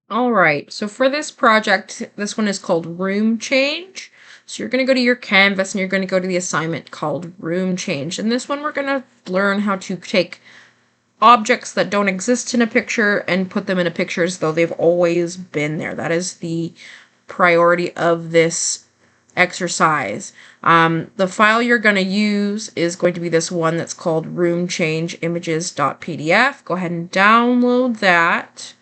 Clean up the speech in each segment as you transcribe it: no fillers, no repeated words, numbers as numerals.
All right, so for this project, this one is called Room Change. So you're going to go to your canvas and you're going to go to the assignment called Room Change. And this one, we're going to learn how to take objects that don't exist in a picture and put them in a picture as though they've always been there. That is the priority of this exercise. The file you're going to use is going to be this one that's called roomchangeimages.pdf. Go ahead and download that.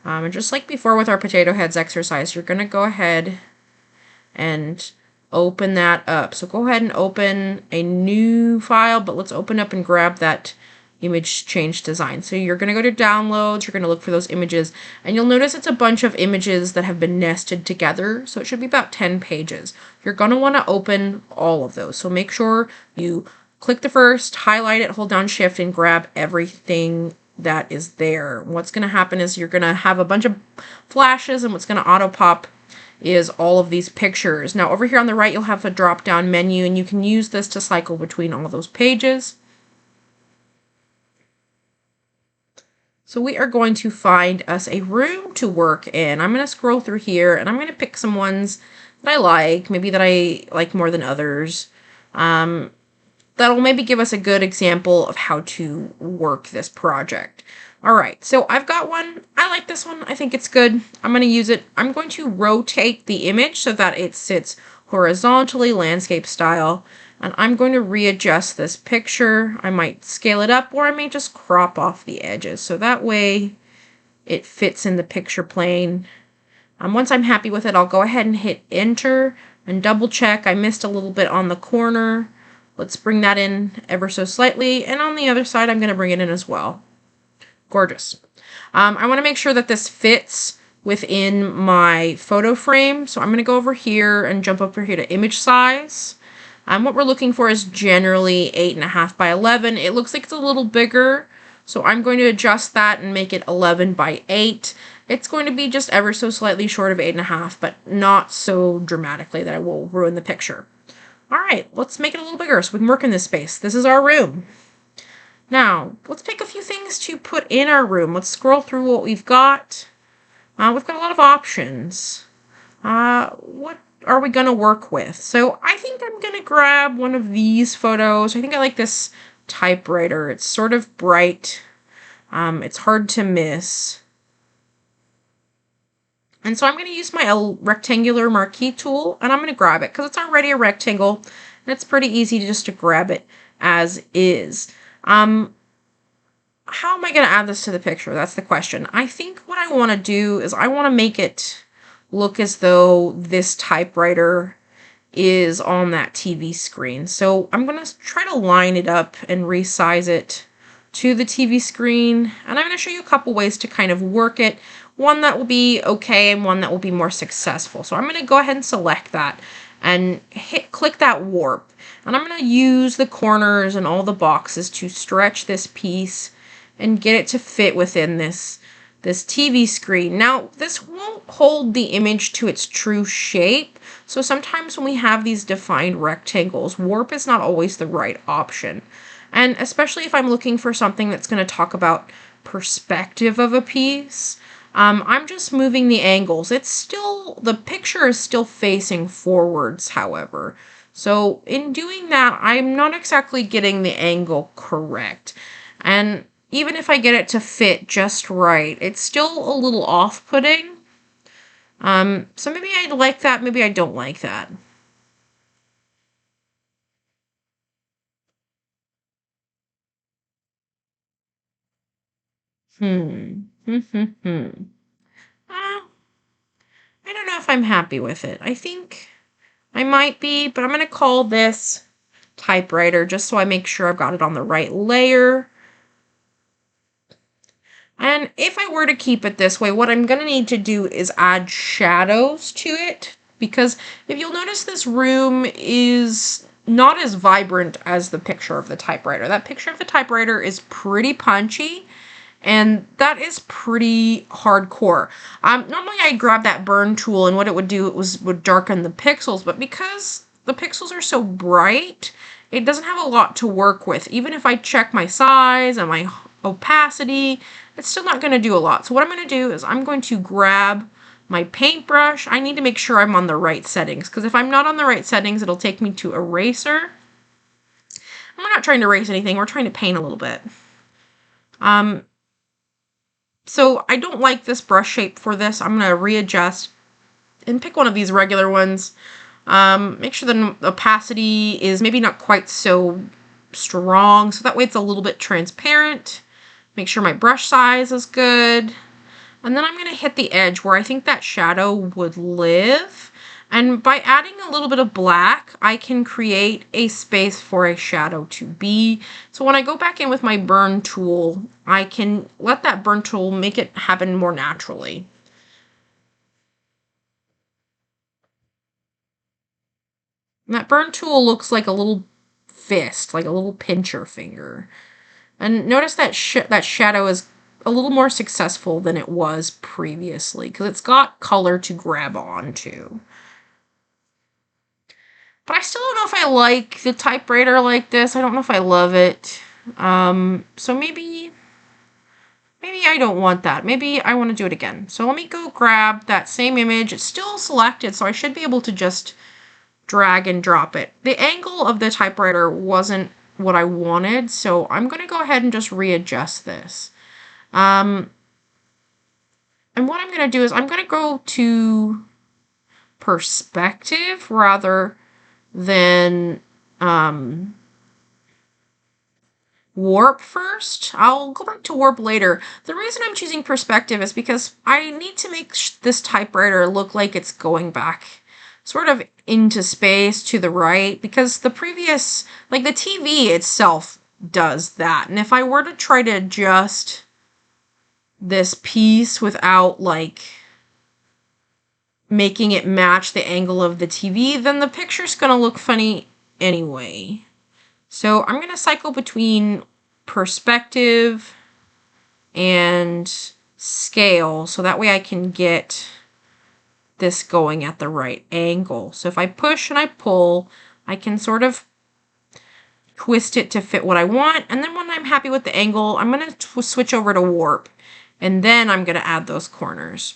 And just like before with our potato heads exercise, you're going to go ahead and open that up. So go ahead and open a new file, but let's open up and grab that image change design. So you're going to go to downloads, you're going to look for those images, and you'll notice it's a bunch of images that have been nested together. So it should be about 10 pages. You're going to want to open all of those. So make sure you click the first, highlight it, hold down shift, and grab everything that is there. What's going to happen is you're going to have a bunch of flashes, and what's going to auto pop is all of these pictures. Now over here on the right, you'll have a drop down menu, and you can use this to cycle between all of those pages. So we are going to find us a room to work in. I'm going to scroll through here and I'm going to pick some ones that I like, maybe that I like more than others. That'll maybe give us a good example of how to work this project. All right, so I've got one. I like this one. I think it's good. I'm going to use it. I'm going to rotate the image so that it sits horizontally, landscape style. And I'm going to readjust this picture. I might scale it up, or I may just crop off the edges. So that way it fits in the picture plane. Once I'm happy with it, I'll go ahead and hit enter and double check. I missed a little bit on the corner. Let's bring that in ever so slightly. And on the other side, I'm going to bring it in as well. Gorgeous. I want to make sure that this fits within my photo frame. So I'm going to go over here and jump over here to image size. What we're looking for is generally 8.5 by 11. It looks like it's a little bigger, so I'm going to adjust that and make it 11 by 8. It's going to be just ever so slightly short of 8.5, but not so dramatically that it will ruin the picture. All right, let's make it a little bigger so we can work in this space. This is our room. Now, let's pick a few things to put in our room. Let's scroll through what we've got. We've got a lot of options. What are we going to work with? So I think I'm going to grab one of these photos. I think I like this typewriter. It's sort of bright. It's hard to miss. And so I'm going to use my rectangular marquee tool, and I'm going to grab it because it's already a rectangle, and it's pretty easy just to grab it as is. How am I going to add this to the picture? That's the question. I think what I want to do is I want to make it look as though this typewriter is on that TV screen. So I'm going to try to line it up and resize it to the TV screen. And I'm going to show you a couple ways to kind of work it. One that will be okay and one that will be more successful. So I'm going to go ahead and select that and click that warp. And I'm going to use the corners and all the boxes to stretch this piece and get it to fit within this TV screen. Now, this won't hold the image to its true shape. So sometimes when we have these defined rectangles, warp is not always the right option. And especially if I'm looking for something that's going to talk about perspective of a piece, I'm just moving the angles. The picture is still facing forwards, however. So in doing that, I'm not exactly getting the angle correct. And even if I get it to fit just right, it's still a little off-putting. So maybe I like that, maybe I don't like that. I don't know if I'm happy with it. I think I might be, but I'm going to call this typewriter just so I make sure I've got it on the right layer. And if I were to keep it this way, what I'm going to need to do is add shadows to it. Because if you'll notice, this room is not as vibrant as the picture of the typewriter. That picture of the typewriter is pretty punchy. And that is pretty hardcore. Normally I'd grab that burn tool, and what it would do, would darken the pixels. But because the pixels are so bright, it doesn't have a lot to work with. Even if I check my size and my opacity, it's still not going to do a lot. So what I'm going to do is I'm going to grab my paintbrush. I need to make sure I'm on the right settings, because if I'm not on the right settings, it'll take me to eraser. We're not trying to erase anything. We're trying to paint a little bit. So I don't like this brush shape for this. I'm going to readjust and pick one of these regular ones. Make sure the opacity is maybe not quite so strong, so that way it's a little bit transparent. Make sure my brush size is good. And then I'm going to hit the edge where I think that shadow would live. And by adding a little bit of black, I can create a space for a shadow to be. So when I go back in with my burn tool, I can let that burn tool make it happen more naturally. And that burn tool looks like a little fist, like a little pincher finger. And notice that that shadow is a little more successful than it was previously, because it's got color to grab onto. But I still don't know if I like the typewriter like this. I don't know if I love it. So maybe I don't want that. Maybe I want to do it again. So let me go grab that same image. It's still selected, so I should be able to just drag and drop it. The angle of the typewriter wasn't what I wanted, so I'm going to go ahead and just readjust this. And what I'm going to do is I'm going to go to perspective rather than warp first. I'll go back to warp later. The reason I'm choosing perspective is because I need to make this typewriter look like it's going back sort of into space to the right, because the previous, like the TV itself does that. And if I were to try to adjust this piece without like making it match the angle of the TV, then the picture's gonna look funny anyway. So I'm gonna cycle between perspective and scale, so that way I can get this going at the right angle. So if I push and I pull, I can sort of twist it to fit what I want. And then when I'm happy with the angle, I'm going to switch over to warp. And then I'm going to add those corners.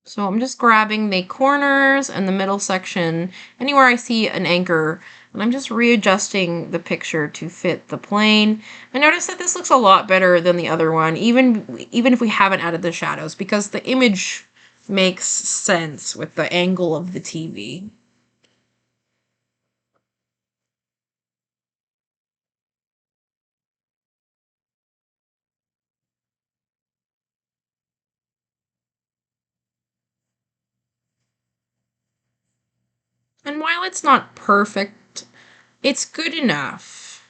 So I'm just grabbing the corners and the middle section, anywhere I see an anchor, and I'm just readjusting the picture to fit the plane. And notice that this looks a lot better than the other one, even if we haven't added the shadows, because the image makes sense with the angle of the TV. And while it's not perfect, it's good enough.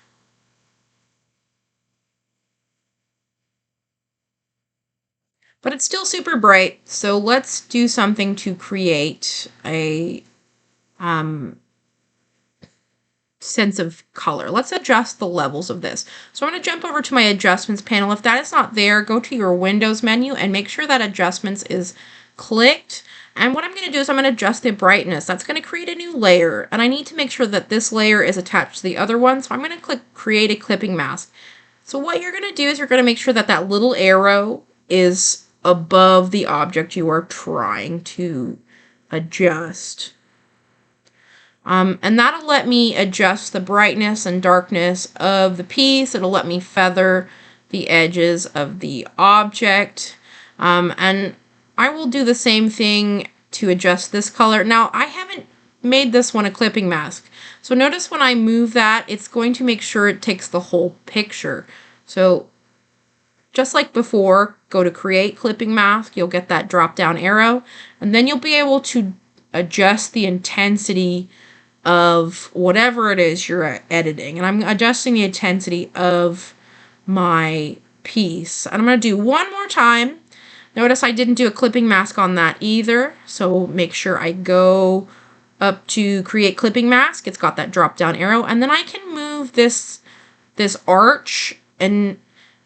But it's still super bright, so let's do something to create a sense of color. Let's adjust the levels of this. So I'm going to jump over to my adjustments panel. If that is not there, go to your Windows menu and make sure that adjustments is clicked. And what I'm going to do is I'm going to adjust the brightness. That's going to create a new layer. And I need to make sure that this layer is attached to the other one. So I'm going to click create a clipping mask. So what you're going to do is you're going to make sure that that little arrow is above the object you are trying to adjust. And that'll let me adjust the brightness and darkness of the piece. It'll let me feather the edges of the object. And I will do the same thing to adjust this color. Now, I haven't made this one a clipping mask. So notice when I move that, it's going to make sure it takes the whole picture. So just like before, go to create clipping mask. You'll get that drop down arrow. And then you'll be able to adjust the intensity of whatever it is you're editing. And I'm adjusting the intensity of my piece. And I'm going to do one more time. Notice I didn't do a clipping mask on that either. So make sure I go up to create clipping mask. It's got that drop down arrow. And then I can move this arch and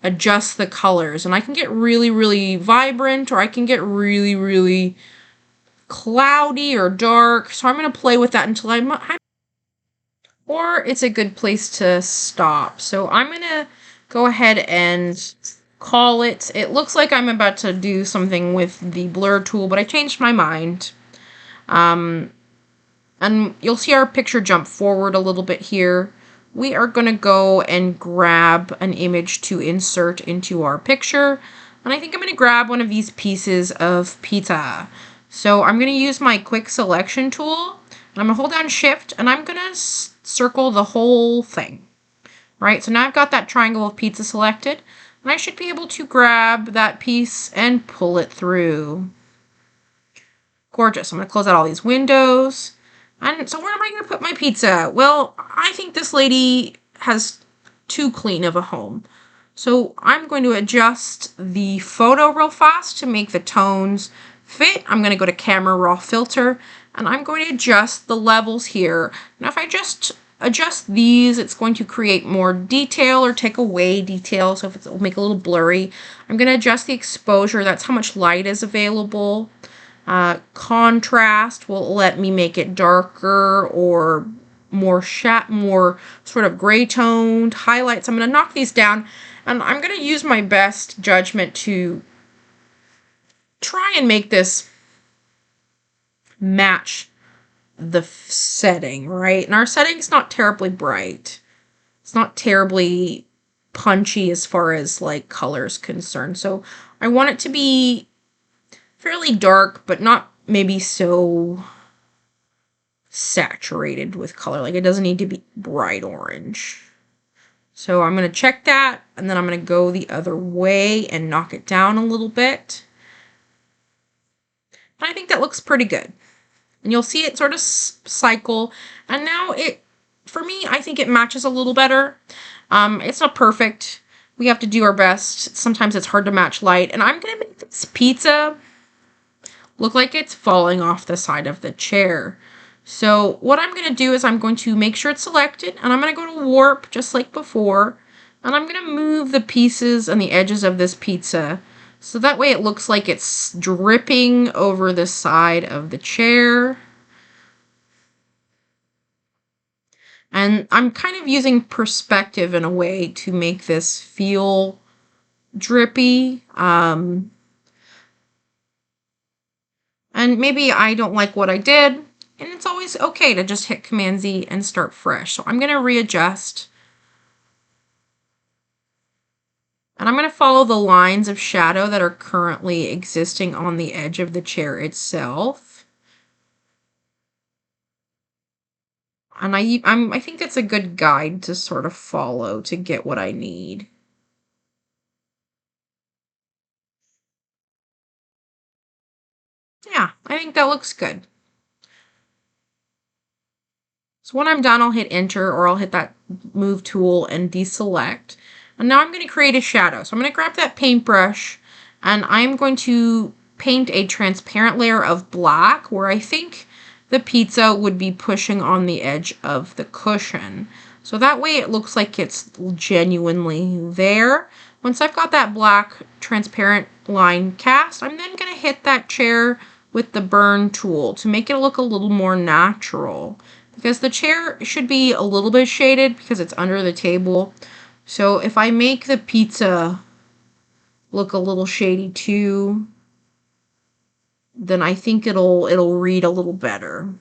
adjust the colors. And I can get really, really vibrant, or I can get really, really cloudy or dark. So I'm going to play with that until I'm or it's a good place to stop. So I'm going to go ahead and call it. It looks like I'm about to do something with the blur tool, but I changed my mind. And you'll see our picture jump forward a little bit here. We are going to go and grab an image to insert into our picture. And I think I'm going to grab one of these pieces of pizza. So I'm going to use my quick selection tool. And I'm going to hold down shift and I'm going to circle the whole thing. Right, so now I've got that triangle of pizza selected. And I should be able to grab that piece and pull it through. Gorgeous. I'm going to close out all these windows. And so where am I going to put my pizza? Well, I think this lady has too clean of a home. So I'm going to adjust the photo real fast to make the tones fit. I'm going to go to camera raw filter and I'm going to adjust the levels here. Now if I just adjust these, it's going to create more detail or take away detail. So if it'll make it a little blurry, I'm going to adjust the exposure. That's how much light is available. Contrast will let me make it darker or more sort of gray toned. Highlights, I'm going to knock these down and I'm going to use my best judgment to try and make this match the setting, right? And our setting's not terribly bright. It's not terribly punchy as far as like color's concerned. So I want it to be fairly dark, but not maybe so saturated with color. Like it doesn't need to be bright orange. So I'm going to check that and then I'm going to go the other way and knock it down a little bit. And I think that looks pretty good. And you'll see it sort of cycle. And now for me, I think it matches a little better. It's not perfect. We have to do our best. Sometimes it's hard to match light. And I'm going to make this pizza look like it's falling off the side of the chair. So what I'm going to do is I'm going to make sure it's selected and I'm going to go to warp just like before. And I'm going to move the pieces and the edges of this pizza so that way it looks like it's dripping over the side of the chair. And I'm kind of using perspective in a way to make this feel drippy. And maybe I don't like what I did, and it's always okay to just hit Command Z and start fresh. So I'm going to readjust. And I'm going to follow the lines of shadow that are currently existing on the edge of the chair itself. And I think that's a good guide to sort of follow to get what I need. Yeah, I think that looks good. So when I'm done, I'll hit enter or I'll hit that move tool and deselect. And now I'm going to create a shadow. So I'm going to grab that paintbrush and I'm going to paint a transparent layer of black where I think the pizza would be pushing on the edge of the cushion. So that way it looks like it's genuinely there. Once I've got that black transparent line cast, I'm then going to hit that chair with the burn tool to make it look a little more natural. Because the chair should be a little bit shaded because it's under the table. So if I make the pizza look a little shady too, then I think it'll read a little better.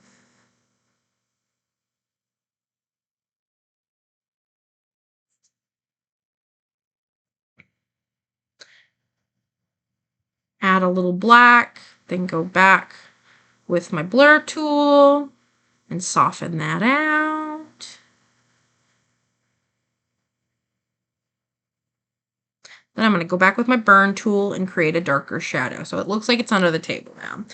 Add a little black, then go back with my blur tool and soften that out. Then I'm going to go back with my burn tool and create a darker shadow. So it looks like it's under the table now.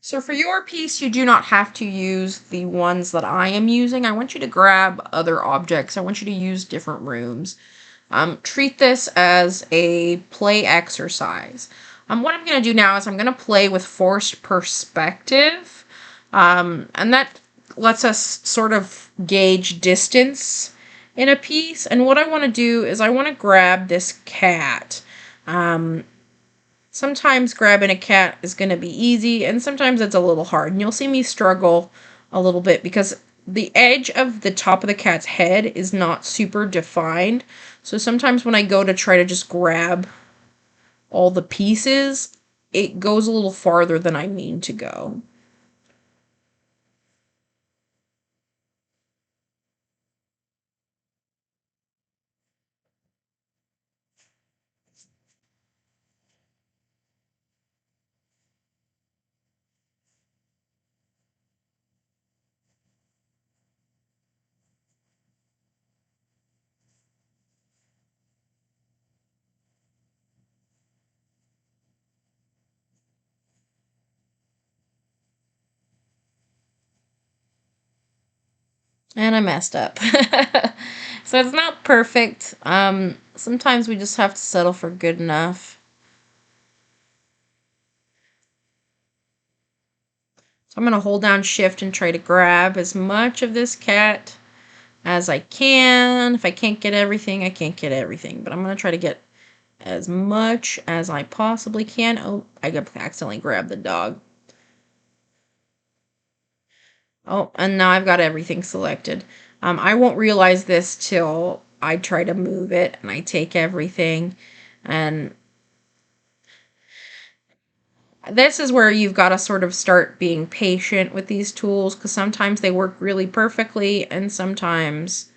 So for your piece, you do not have to use the ones that I am using. I want you to grab other objects. I want you to use different rooms. Treat this as a play exercise. What I'm going to do now is I'm going to play with forced perspective. And that lets us sort of gauge distance in a piece. And what I want to do is I want to grab this cat. Um, Sometimes grabbing a cat is going to be easy, and sometimes it's a little hard. And you'll see me struggle a little bit because the edge of the top of the cat's head is not super defined. So sometimes when I go to try to just grab all the pieces, it goes a little farther than I mean to go. And I messed up. So it's not perfect. Sometimes we just have to settle for good enough. So I'm going to hold down shift and try to grab as much of this cat as I can. If I can't get everything, I can't get everything. But I'm going to try to get as much as I possibly can. Oh, I accidentally grabbed the dog. Oh, and now I've got everything selected. I won't realize this till I try to move it and I take everything. And this is where you've got to sort of start being patient with these tools because sometimes they work really perfectly and sometimes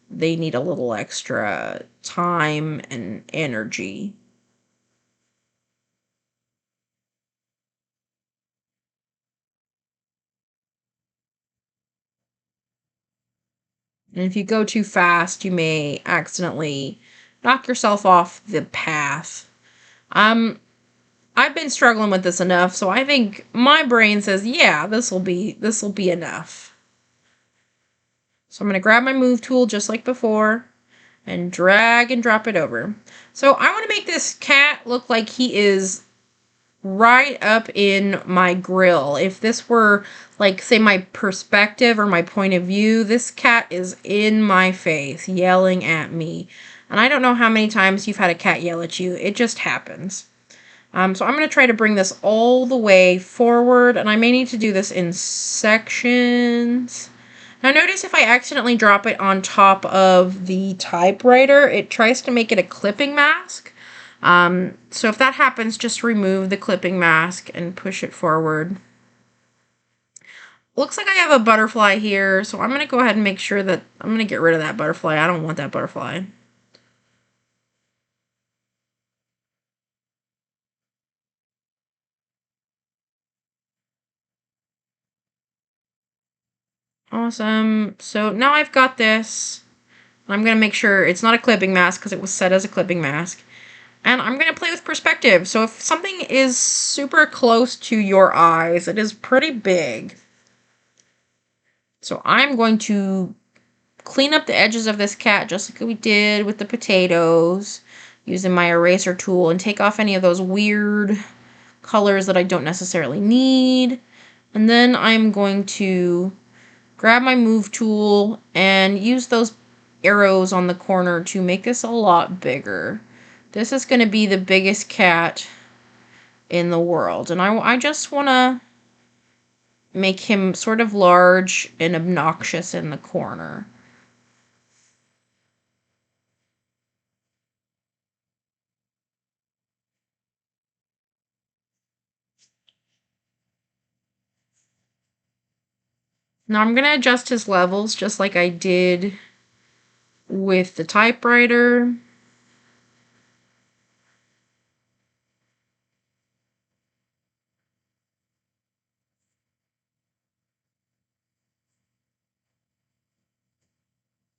they need a little extra time and energy. And if you go too fast, you may accidentally knock yourself off the path. Um, I've been struggling with this enough, so I think my brain says, yeah, this will be enough. So I'm going to grab my move tool just like before and drag and drop it over. So I want to make this cat look like he is right up in my grill. If this were like say my perspective or my point of view, this cat is in my face yelling at me. And I don't know how many times you've had a cat yell at you. It just happens. So I'm going to try to bring this all the way forward, and I may need to do this in sections. Now notice if I accidentally drop it on top of the typewriter, it tries to make it a clipping mask. So if that happens, just remove the clipping mask and push it forward. Looks like I have a butterfly here, so I'm going to go ahead and make sure that I'm going to get rid of that butterfly. I don't want that butterfly. Awesome. So now I've got this. I'm going to make sure it's not a clipping mask because it was set as a clipping mask. And I'm going to play with perspective. So if something is super close to your eyes, it is pretty big. So I'm going to clean up the edges of this cat just like we did with the potatoes using my eraser tool and take off any of those weird colors that I don't necessarily need. And then I'm going to grab my move tool and use those arrows on the corner to make this a lot bigger. This is going to be the biggest cat in the world. And I just want to make him sort of large and obnoxious in the corner. Now I'm going to adjust his levels just like I did with the typewriter.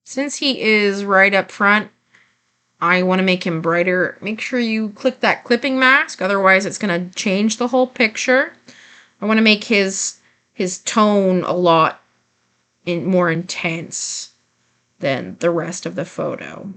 Since he is right up front, I want to make him brighter. Make sure you click that clipping mask, otherwise it's going to change the whole picture. I want to make his tone a lot more intense than the rest of the photo.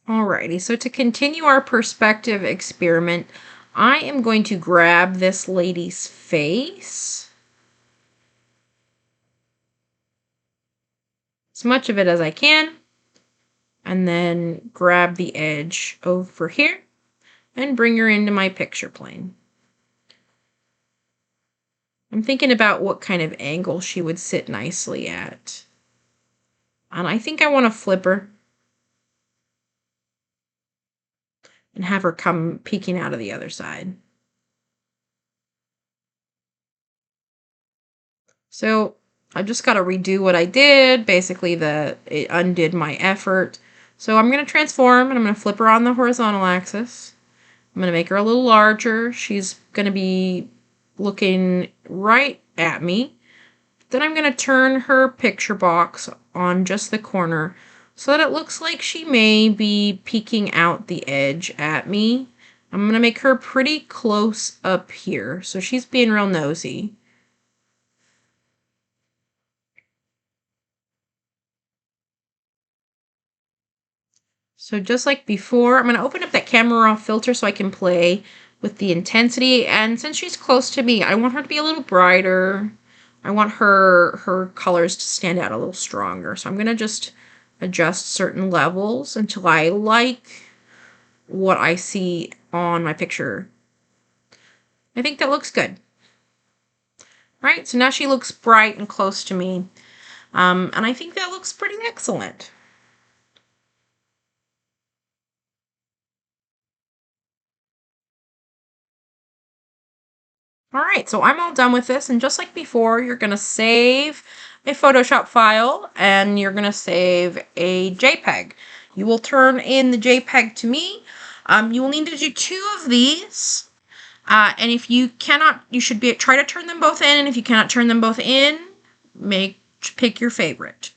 Alrighty, so to continue our perspective experiment, I am going to grab this lady's face, as much of it as I can, and then grab the edge over here and bring her into my picture plane. I'm thinking about what kind of angle she would sit nicely at. And I think I want to flip her and have her come peeking out of the other side. So I've just got to redo what I did. Basically, it undid my effort. So I'm going to transform and I'm going to flip her on the horizontal axis. I'm going to make her a little larger. She's going to be looking right at me. Then I'm going to turn her picture box on just the corner so that it looks like she may be peeking out the edge at me. I'm going to make her pretty close up here, so she's being real nosy. So just like before, I'm going to open up that camera raw filter so I can play with the intensity. And since she's close to me, I want her to be a little brighter. I want her colors to stand out a little stronger. So I'm going to just adjust certain levels until I like what I see on my picture. I think that looks good. Right, so now she looks bright and close to me. And I think that looks pretty excellent. All right, so I'm all done with this, and just like before, you're going to save a Photoshop file, and you're going to save a JPEG. You will turn in the JPEG to me. You will need to do 2 of these, and if you cannot, you should try to turn them both in, and if you cannot turn them both in, pick your favorite.